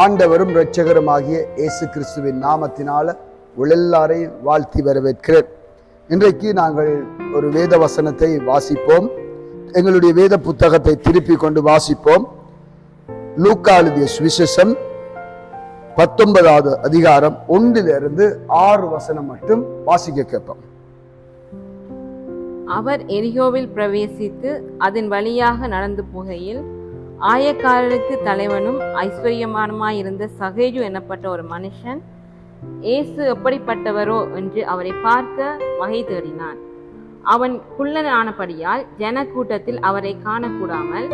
ஆண்டவரும் இரட்சகருமாகிய இயேசு கிறிஸ்துவின் நாமத்தினால எல்லாரையும் வாழ்த்தி வரவேற்கிறேன். இன்றைக்கு நாங்கள் ஒரு வேத வசனத்தை வாசிப்போம். எங்களுடைய வேத புத்தகத்தை திருப்பி கொண்டு வாசிப்போம். லூக்கா எழுதிய சுவிசேஷம் 19வது அதிகாரம் 1 - 6 வசனம் மட்டும் வாசிக்க கேட்போம். அவர் எரிகோவில் பிரவேசித்து அதன் வழியாக நடந்து போகையில் ஆயக்காரருக்கு தலைவனும் ஐஸ்வர்யமானுமாயிருந்த சகேயு எனப்பட்ட ஒரு மனுஷன் இயேசு எப்படிப்பட்டவரோ என்று அவரை பார்க்க வகை தேடினான். அவன் குள்ளன் ஆனபடியால் ஜன கூட்டத்தில் அவரை காணக்கூடாமல்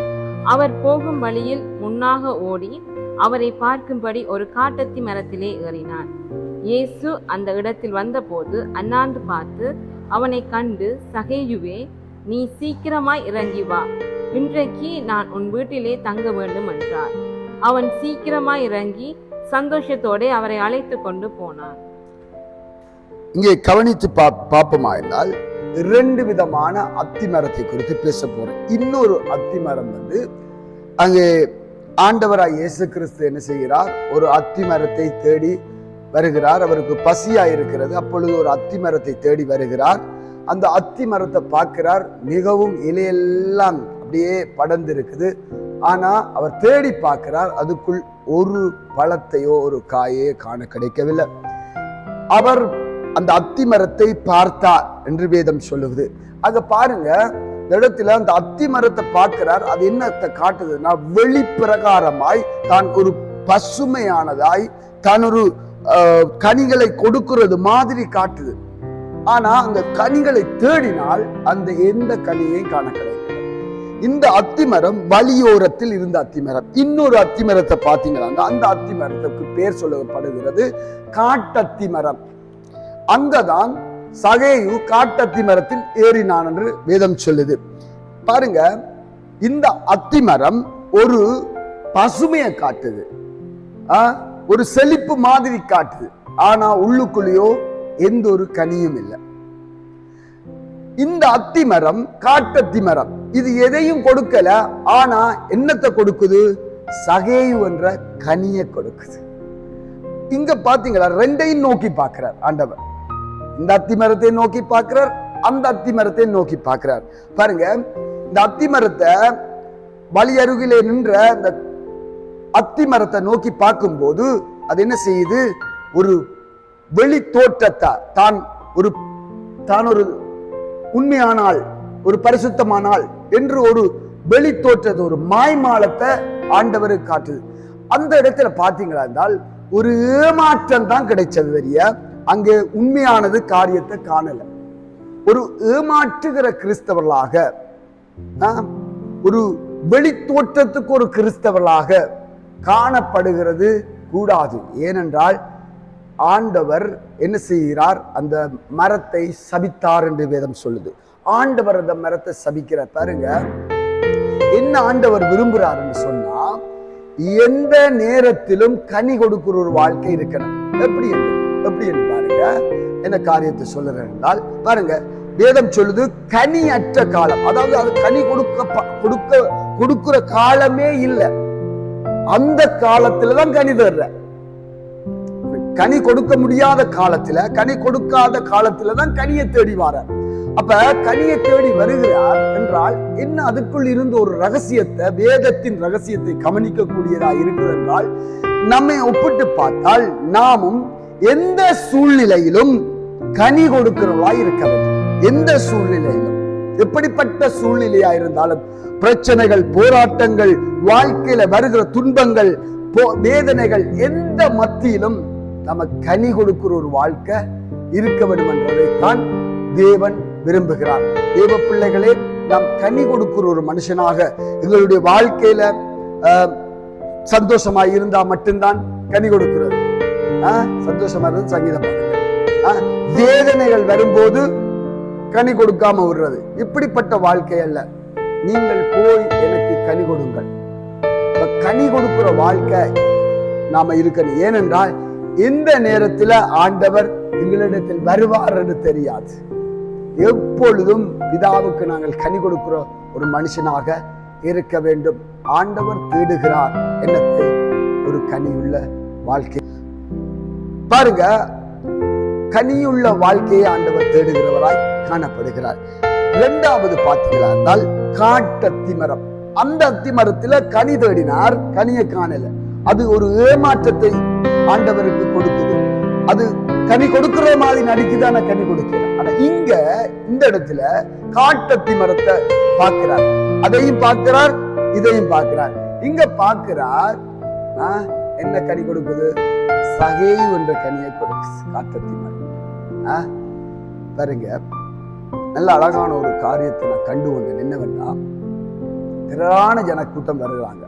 அவர் போகும் வழியில் முன்னாக ஓடி அவரை பார்க்கும்படி ஒரு காட்டத்தி மரத்திலே ஏறினான். இயேசு அந்த இடத்தில் வந்தபோது அண்ணாந்து பார்த்து அவனை கண்டு, சகேயுவே, நீ சீக்கிரமாய் இறங்கி வா, இன்றைக்கு நான் உன் வீட்டிலே தங்க வேண்டும் என்றார். அவன் சீக்கிரமாய் இறங்கி சந்தோஷத்தோடு அவரை அழைத்து கொண்டு போனான். இங்கே கவனித்து பார்ப்போமா என்றால் 2 விதமான அத்தி மரத்தை குறித்து பேச போறேன். இன்னொரு அத்தி மரம் அங்கே ஆண்டவராய் இயேசு கிறிஸ்து என்ன செய்கிறார்? ஒரு அத்தி மரத்தை தேடி வருகிறார். அவருக்கு பசியாயிருக்கிறது. அப்பொழுது ஒரு அத்தி மரத்தை தேடி வருகிறார். அந்த அத்தி மரத்தை பார்க்கிறார். மிகவும் இலையெல்லாம் அப்படியே படர்ந்து இருக்குது. ஆனா அவர் தேடி பார்க்கிறார். அதுக்குள் ஒரு பழத்தையோ ஒரு காயையோ காண கிடைக்கவில்லை. அவர் அந்த அத்தி மரத்தை பார்த்தார் என்று வேதம் சொல்லுவது. அங்க பாருங்க, இந்த இடத்துல அந்த அத்தி மரத்தை பார்க்கிறார். அது என்னத்தை காட்டுதுன்னா, வெளிப்பிரகாரமாய் தான் ஒரு பசுமையானதாய் தான் ஒரு கனிகளை கொடுக்கிறது மாதிரி காட்டுது. ஆனா அந்த கனிகளை தேடினால் அந்த எந்த கனியையும் காண கிடையாது. இந்த அத்திமரம் வழியோரத்தில் இருந்த அத்திமரம். இன்னொரு அத்திமரத்தை பார்த்தீங்கன்னா அந்த அத்திமரத்துக்கு பேர் சொல்லப்படுகிறது காட்டத்தி மரம். அங்கதான் சகேயு காட்டத்தி மரத்தில் ஏறினான் என்று வேதம் சொல்லுது. பாருங்க, இந்த அத்திமரம் ஒரு பசுமையை காட்டுது, ஒரு செழிப்பு மாதிரி காட்டுது. ஆனா உள்ளுக்குள்ளேயோ எந்த ஒரு கனியும் இல்லை. இந்த அத்தி மரம் காட்டத்தி மரம் இது எதையும் கொடுக்கல. ஆனா என்னத்தை கொடுக்குது? சகேயு என்ற கனியை கொடுக்குது. இங்க பாத்தீங்களா, 2ஐயும் நோக்கி பார்க்கிறார் ஆண்டவர். இந்த அத்தி மரத்தை நோக்கி பார்க்கிறார், அந்த அத்தி மரத்தை நோக்கி பார்க்கிறார். பாருங்க, இந்த அத்தி மரத்தை வழி அருகிலே நின்ற இந்த அத்தி மரத்தை நோக்கி பார்க்கும்போது அது என்ன செய்யுது? ஒரு வெளி தோற்றத்தை தான் ஒரு உண்மையானால், ஒரு பரிசுத்தமானால் என்று ஒரு வெளி தோற்றத்தை, ஒரு மாய்மாலத்தை ஆண்டவருக்கு காட்டுது. அந்த இடத்துல பாத்தீங்களா என்றால் ஒரு ஏமாற்றம் தான் கிடைச்சது. தெரிய அங்கே உண்மையானது காரியத்தை காணல. ஒரு ஏமாற்றுகிற கிறிஸ்தவர்களாக, ஒரு வெளி தோற்றத்துக்கு ஒரு கிறிஸ்தவர்களாக காணப்படுகிறது கூடாது. ஏனென்றால் ஆண்டவர் என்ன செய்கிறார்? அந்த மரத்தை சபித்தார் என்று வேதம் சொல்லுது. ஆண்டவர் அந்த மரத்தை சபிக்கிறார். பாருங்க, என்ன ஆண்டவர் விரும்புகிறார் என்று சொன்னா, எந்த நேரத்திலும் கனி கொடுக்கிற ஒரு வாழ்க்கை இருக்கணும். எப்படி என்று பாருங்க, என்ன காரியத்தை சொல்லுறேன் என்றால், பாருங்க, வேதம் சொல்லுது கனி அற்ற காலம். அதாவது அது கனி கொடுக்கிற காலமே இல்லை. அந்த காலத்துலதான் கனி தர்ற. கனி கொடுக்க முடியாத காலத்துல, கனி கொடுக்காத காலத்துலதான் கனியை தேடி வரார். அப்ப கனியை தேடி வருகிறார் என்றால் என்ன? அதுக்குள் இருந்து ஒரு ரகசியத்தை, வேதத்தின் ரகசியத்தை கவனிக்க கூடியதா இருக்குது என்றால், நம்மை ஒப்பிட்டு பார்த்தால் நாமும் எந்த சூழ்நிலையிலும் கனி கொடுக்கிறவர்களாய் இருக்க வேண்டும். எந்த சூழ்நிலையிலும், எப்படிப்பட்ட சூழ்நிலையா இருந்தாலும், பிரச்சனைகள், போராட்டங்கள், வாழ்க்கையில வருகிற துன்பங்கள், வேதனைகள், எந்த மத்தியிலும் நம்ம கனி கொடுக்கிற ஒரு வாழ்க்கை இருக்க வேண்டும் என்பதைத்தான் தேவன் விரும்புகிறார். தேவ பிள்ளைகளே, நாம் கனி கொடுக்கிற ஒரு மனுஷனாக எங்களுடைய வாழ்க்கையில சந்தோஷமாய் இருந்தா மட்டும்தான் கனி கொடுக்கிறது. சந்தோஷமா இருந்து சங்கீதம் பாருங்க. வேதனைகள் வரும்போது கனி கொடுக்காம விடுறது இப்படிப்பட்ட வாழ்க்கை அல்ல. நீங்கள் போய் எனக்கு கனி கொடுங்கள். கனி கொடுக்கிற வாழ்க்கை நாம இருக்கணும். ஏனென்றால் எந்த நேரத்துல ஆண்டவர் எங்களிடத்தில் வருவார் என்று தெரியாது. எப்பொழுதும் பிதாவுக்கு நாங்கள் கனி கொடுக்கிற ஒரு மனுஷனாக இருக்க வேண்டும். ஆண்டவர் தேடுகிறார் என்னத்தை? ஒரு கனி. கனியுள்ள வாழ்க்கை. பாருங்க, கனியுள்ள வாழ்க்கையை ஆண்டவர் தேடுகிறவராய் காணப்படுகிறார். இரண்டாவது பார்த்தீங்களா என்றால் காட்டத்தி மரம். அந்த அத்தி மரத்துல கனி தேடினார், கனியை காணல. அது ஒரு ஏமாற்றத்தை ஆண்டவருக்கு கொடுக்குது. அது கனி கொடுக்கிற மாதிரி நடிக்குதான கனி கொடுக்கல. ஆனா இங்க இந்த இடத்துல காட்டத்தி மரத்தை பார்க்கிறார், அதையும் பார்க்கிறார், இதையும் பார்க்கிறார். இங்க பார்க்கிறார் என்ன கனி கொடுக்குது? சகேயு என்ற கனியை கொடுக்குது காட்டத்தி மரம். பாருங்க, நல்ல அழகான ஒரு காரியத்தை நான் கண்டு கொண்டேன். என்னவென்னா, திரளான ஜனக்கூட்டம் வருகிறாங்க.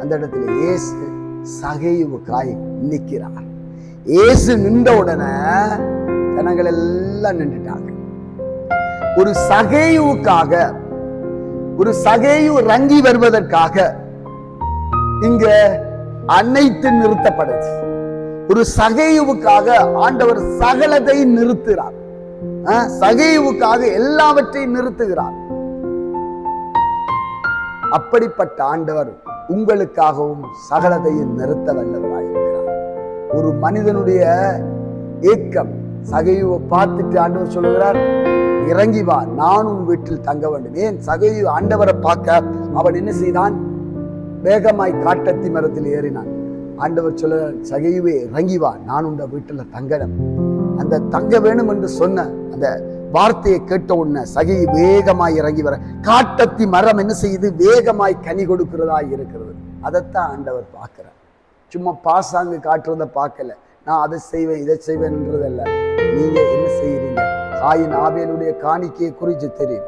அந்த இடத்துல இயேசு சகேயுவுக்காய் நிற்கிறார். இயேசு நின்ற உடனே ஜனங்கள் எல்லாம் நின்றுட்டாங்க. ஒரு சகேயுவுக்காக, ஒரு சகேயு இறங்கி வருவதற்காக இங்க அனைத்து நிறுத்தப்படுது. ஒரு சகேயுவுக்காக ஆண்டவர் சகலத்தை நிறுத்துகிறார். சகேயுவுக்காக எல்லாவற்றையும் நிறுத்துகிறார். அப்படிப்பட்ட ஆண்டவர் உங்களுக்காகவும் சகலத்தையும் நிறுத்த வல்லவராயிருக்கிறார். ஒரு மனிதனுடைய ஏக்கம், சகேயுவை பார்த்துட்டு ஆண்டவர் சொல்லுகிறார், இறங்கி வா, நான் உன் வீட்டில் தங்க வேண்டும். ஏன்? சகேயு ஆண்டவரை பார்க்க அவன் என்ன செய்தான்? வேகமாய் காட்டத்தி மரத்தில் ஏறினான். ஆண்டவர் சொல்லுகிறார், சகேயுவே இறங்கி வா, நான் உன் வீட்டில் தங்கணும். அந்த தங்க வேணும் என்று சொன்ன அந்த வார்த்தையை கேட்ட உடனே சகேயு வேகமாய் இறங்கி வர. காட்டத்தி மரம் என்ன செய்யுது? வேகமாய் கனி கொடுக்கிறதா இருக்கிறது. அதைத்தான் ஆண்டவர் பார்க்கிறார். சும்மா பாசாங்கு காட்டுறத பார்க்கல. நான் அதை செய்வேன், இதை செய்வேன்ன்றதல்ல. நீங்க என்ன செய்யறீங்க? காயின் ஆபேலுடைய காணிக்கையை குறித்து தெரியும்.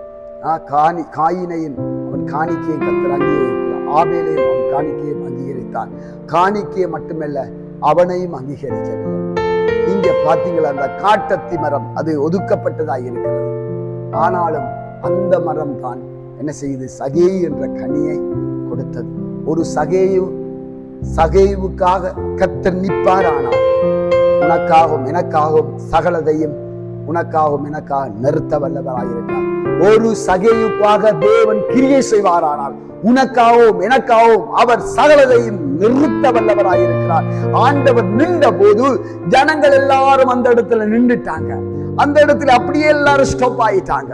காயினையும் அவன் காணிக்கையை கர்த்தர் அங்கீகரிக்கிறார். ஆபேலையும் அவன் காணிக்கையை அங்கீகரித்தான். காணிக்கையை மட்டுமல்ல, அவனையும் அங்கீகரிக்கவில்லை. இங்க பாத்தீங்களா, அந்த காட்டத்தி மரம் அது ஒதுக்கப்பட்டதா இருக்கிறது. ஆனாலும் அந்த மரம் தான் என்ன செய்து? சகேயு என்ற கனியை கொடுத்தது. ஒரு சகேயுவுக்காக கர்த்தர் நிற்பார். ஆனால் உனக்காகவும் எனக்காகவும் சகலதையும் உனக்காகவும் எனக்காக நிறுத்த வல்லவராயிருக்கிறார். ஒரு சகேயுக்காக தேவன் கிரியை செய்வாரானால் உனக்காகவும் எனக்காகவும் அவர் சகலதையும் நிறுத்த வல்லவராயிருக்கிறார். ஆண்டவர் நின்ற போது ஜனங்கள் எல்லாரும் அந்த இடத்துல நின்றுட்டாங்க. அந்த இடத்துல அப்படியே எல்லாரும் ஸ்டாப் ஆயிட்டாங்க.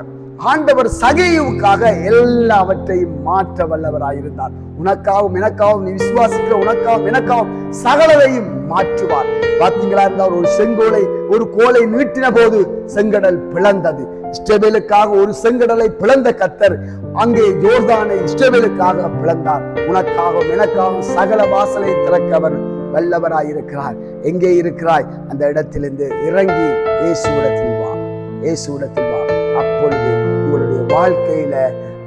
ஆண்டவர் சகேயுவுக்காக எல்லாவற்றையும் மாற்ற வல்லவராயிருந்தார். உனக்காகவும் எனக்காகவும், நீ விசுவாசிக்கிற உனக்காகவும் எனக்காகவும் சகலதையும் மாற்றுவார். பார்த்தீங்களா, இருந்தால் ஒரு செங்கோலை, ஒரு கோலை நீட்டின போது செங்கடல் பிளந்தது. இஸ்ரவேலுக்காக ஒரு செங்கடலை பிளந்த கர்த்தர் அங்கே யோர்தானை இஸ்ரவேலுக்காக பிளந்தார். உனக்காகவும் எனக்காகவும் சகல வாசலை திறக்கவர் வல்லவராயிருக்கிறார். எங்கே இருக்கிறாய்? அந்த இடத்திலிருந்து இறங்கி இயேசுவிடத்தில் வா, இயேசுவிடத்தில் வா. அப்பொழுது உங்களுடைய வாழ்க்கையில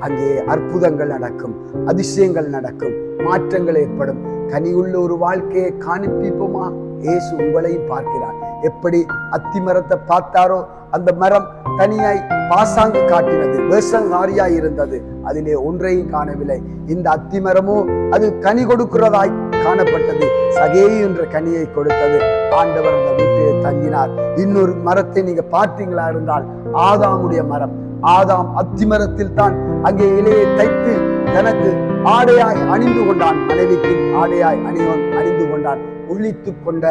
அங்கே அற்புதங்கள் நடக்கும், அதிசயங்கள் நடக்கும், மாற்றங்கள் ஏற்படும். கனியுள்ள ஒரு வாழ்க்கையை காண்பிப்போமா? இயேசு உங்களையும் பார்க்கிறார். எப்படி அத்திமரத்தை பார்த்தாரோ, அந்த மரம் தனியாய் பாசாங்கு காட்டினது, வேஷங்காரியாய் இருந்தது, அதிலே ஒன்றையும் காணவில்லை. இந்த அத்திமரமோ அது கனி கொடுக்கிறதாய் காணப்பட்டது. சகேயு என்ற கனியை கொடுத்தது. ஆண்டவர் அந்த வீட்டில் தங்கினார். இன்னொரு மரத்தை நீங்க பார்த்தீங்களா இருந்தால் ஆதாமுடைய மரம். ஆதாம் அத்திமரத்தில் தான் அங்கே இலையை தைத்து தனக்கு ஆடையாய் அணிந்து கொண்டான். மனைவிக்கு ஆடையாய் அணிந்து கொண்டான். ஒழித்து கொண்ட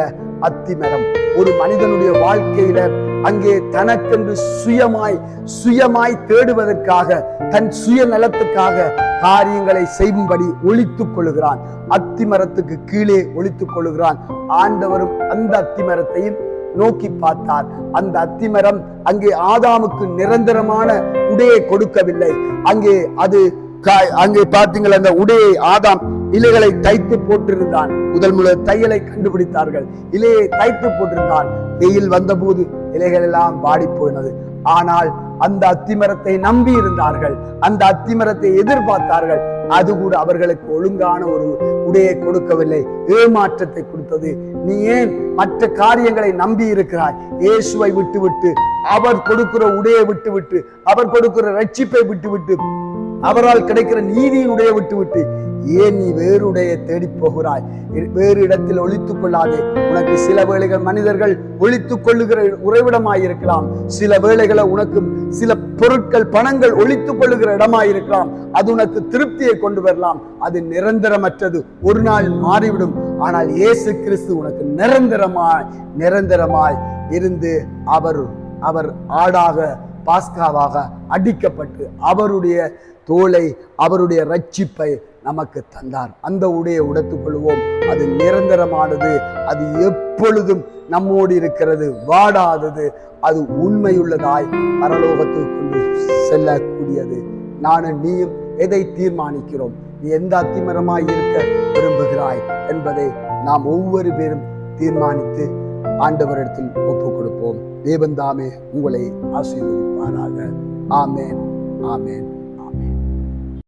அத்திமரம் ஒரு மனிதனுடைய வாழ்க்கையில அங்கே தனக்கென்று சுயமாய் தேடுவதற்காக, தன் சுய நலத்துக்காக காரியங்களை செய்யும்படி ஒழித்துக் கொள்ளுகிறான். அத்திமரத்துக்கு கீழே ஒழித்துக் கொள்ளுகிறான். ஆண்டவரும் அந்த அத்திமரத்தையும் நோக்கி பார்த்தார். அந்த அத்திமரம் அங்கே ஆதாமுக்கு நிரந்தரமான உடையை கொடுக்கவில்லை. அங்கே பார்த்தீங்கள், அந்த உடையை ஆதாம் இலைகளை தைத்து போட்டிருந்தான். முதல் தையலை கண்டுபிடித்தார்கள். இலையை தைத்து போட்டிருந்தான். வெயில் வந்தபோது இலைகள் எல்லாம் வாடி போயினது. ஆனால் அந்த அத்திமரத்தை நம்பி இருந்தார்கள், அந்த அத்திமரத்தை எதிர்பார்த்தார்கள். அது கூட அவர்களுக்கு ஒழுங்கான ஒரு உடையை கொடுக்கவில்லை, ஏமாற்றத்தை கொடுத்தது. நீ ஏன் மற்ற காரியங்களை நம்பி இருக்கிறாய்? இயேசுவை விட்டுவிட்டு, அவர் கொடுக்கிற உடையை விட்டுவிட்டு, அவர் கொடுக்கிற ரட்சிப்பை விட்டுவிட்டு, அவரால் கிடைக்கிற நீதியினுடைய விட்டுவிட்டு ஏன் நீ வேறுடைய தேடி போகிறாய்? வேறு இடத்தில் ஒளித்துக் கொள்ளாதே. உனக்கு சில வேளைகள் மனிதர்கள் ஒளித்துக் கொள்ளுகிற உறைவிடமாயிருக்கலாம். சில வேளைகளை உனக்கு சில பொருட்கள், பணங்கள் ஒளித்துக் கொள்ளுகிற இடமாயிருக்கலாம். அது உனக்கு திருப்தியை கொண்டு வரலாம். அது நிரந்தரமற்றது, ஒரு நாள் மாறிவிடும். ஆனால் இயேசு கிறிஸ்து உனக்கு நிரந்தரமாய் இருந்து அவர் ஆடாக, பாஸ்காவாக அடிக்கப்பட்டு அவருடைய தோலை, அவருடைய ரட்சிப்பை நமக்கு தந்தார். அந்த உடையை உடுத்திக் கொள்வோம். அது நிரந்தரமானது, அது எப்பொழுதும் நம்மோடு இருக்கிறது, வாடாதது, அது உண்மையுள்ளதாய் பரலோகத்துக்கு கொண்டு செல்லக்கூடியது. நானும் நீயும் எதை தீர்மானிக்கிறோம்? நீ எந்த அத்திமரமாய் இருக்க விரும்புகிறாய் என்பதை நாம் ஒவ்வொரு பேரும் தீர்மானித்து ஆண்டவரிடத்தில் ஒப்புக் கொடுப்போம். தேவன் தாமே உங்களை ஆசீர்வதிப்பாராக. ஆமேன், ஆமேன்.